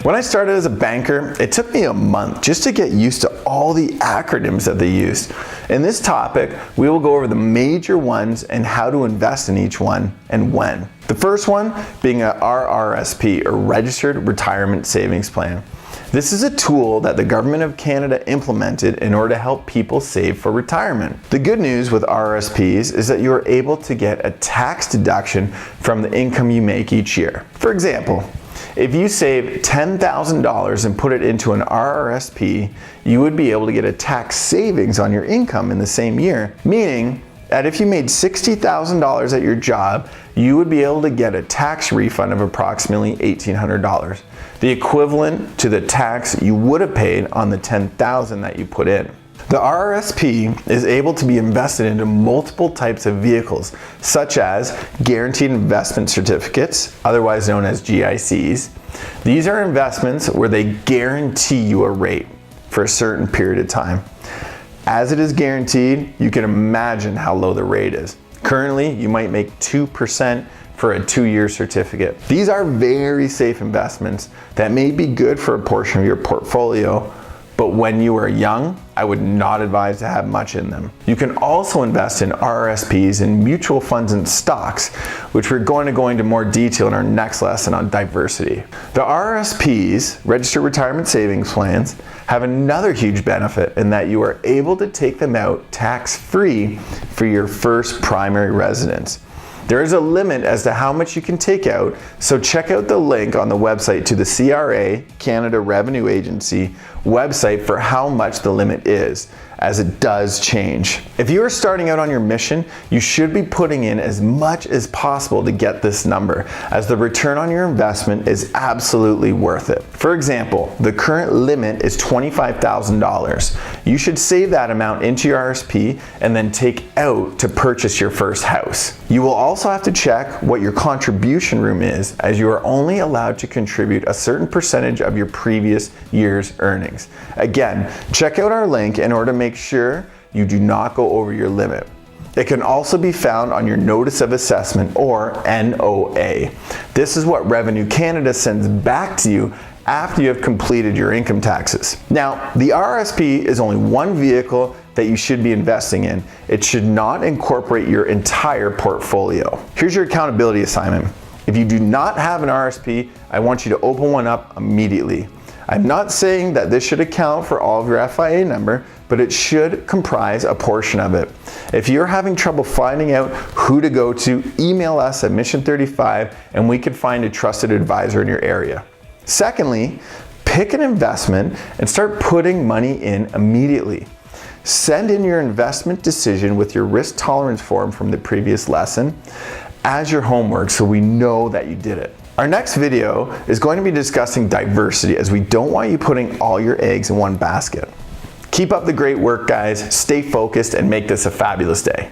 When I started as a banker, it took me a month just to get used to all the acronyms that they used. In this topic, we will go over the major ones and how to invest in each one and when. The first one being a RRSP, or Registered Retirement Savings Plan. This is a tool that the Government of Canada implemented in order to help people save for retirement. The good news with RRSPs is that you are able to get a tax deduction from the income you make each year. For example, if you save $10,000 and put it into an RRSP, you would be able to get a tax savings on your income in the same year, meaning that if you made $60,000 at your job, you would be able to get a tax refund of approximately $1,800, the equivalent to the tax you would have paid on the $10,000 that you put in. The RRSP is able to be invested into multiple types of vehicles, such as guaranteed investment certificates, otherwise known as GICs. These are investments where they guarantee you a rate for a certain period of time. As it is guaranteed, you can imagine how low the rate is. Currently, you might make 2% for a 2-year certificate. These are very safe investments that may be good for a portion of your portfolio, but when you are young, I would not advise to have much in them. You can also invest in RRSPs and mutual funds and stocks, which we're going to go into more detail in our next lesson on diversity. The RRSPs, Registered Retirement Savings Plans, have another huge benefit in that you are able to take them out tax-free for your first primary residence. There is a limit as to how much you can take out, so check out the link on the website to the CRA, Canada Revenue Agency, website for how much the limit is, as it does change. If you are starting out on your mission, you should be putting in as much as possible to get this number, as the return on your investment is absolutely worth it. For example, the current limit is $25,000. You should save that amount into your RRSP and then take out to purchase your first house. You will also have to check what your contribution room is, as you are only allowed to contribute a certain percentage of your previous year's earnings. Again, check out our link in order to make sure you do not go over your limit. It can also be found on your Notice of Assessment, or NOA. This is what Revenue Canada sends back to you after you have completed your income taxes. Now, the RRSP is only one vehicle that you should be investing in. It should not incorporate your entire portfolio. Here's your accountability assignment. If you do not have an RRSP, I want you to open one up immediately. I'm not saying that this should account for all of your FIA number, but it should comprise a portion of it. If you're having trouble finding out who to go to, email us at Mission35 and we can find a trusted advisor in your area. Secondly, pick an investment and start putting money in immediately. Send in your investment decision with your risk tolerance form from the previous lesson as your homework, so we know that you did it. Our next video is going to be discussing diversity, as we don't want you putting all your eggs in one basket. Keep up the great work, guys. Stay focused and make this a fabulous day.